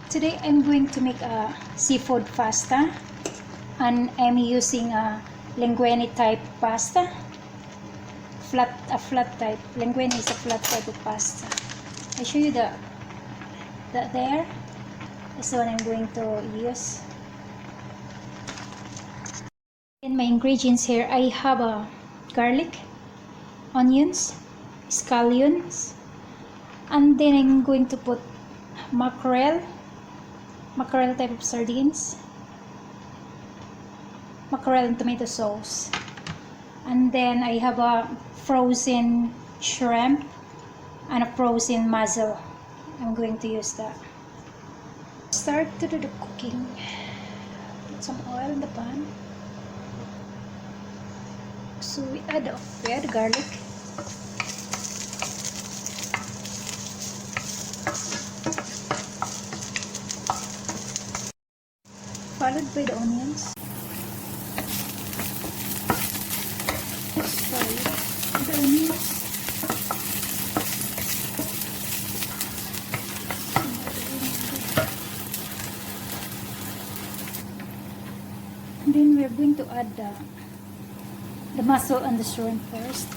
Today I'm going to make a seafood pasta, and I'm using a linguine type pasta. A flat type. Linguine is a flat type of pasta. I show you the there. This one I'm going to use. In my ingredients here, I have a garlic, onions, scallions, and then I'm going to put mackerel type of sardines, mackerel and tomato sauce, and then I have a frozen shrimp and a frozen mussel. I'm going to use that. Start to do the cooking. Put some oil in the pan. So we add garlic. Followed by the onions. Fry the onions. And then we're going to add the mussel and the shrimp first.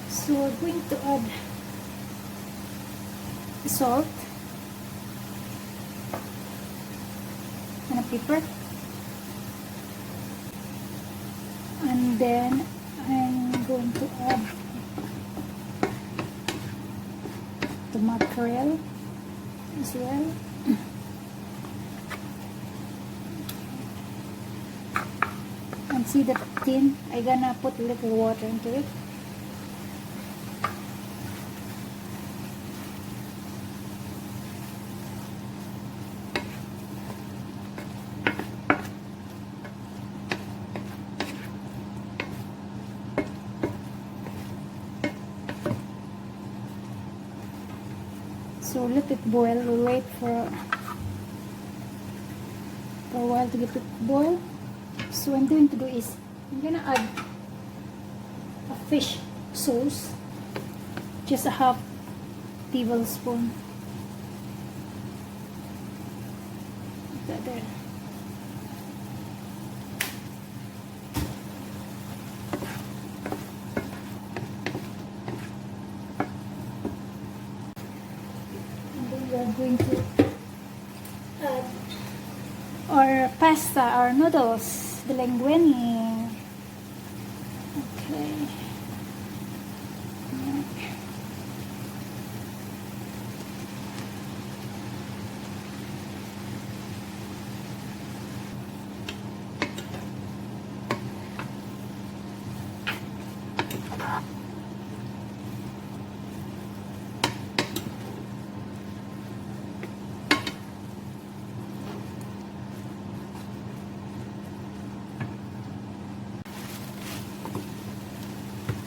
So we're going to add salt and a pepper, and then I'm going to add the mackerel as well. And see the tin, I'm gonna put a little water into it. So let it boil. We'll wait for a while to get it boil. So what I'm going to do is I'm gonna add a fish sauce, just a half tablespoon. Put that there. We are going to add our pasta, our noodles, the linguine. Okay.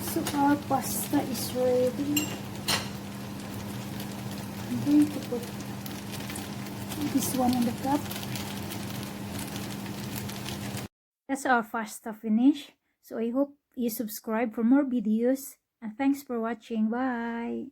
So our pasta is ready. I'm going to put this one in the cup. That's our pasta finish. So I hope you subscribe for more videos. And thanks for watching. Bye!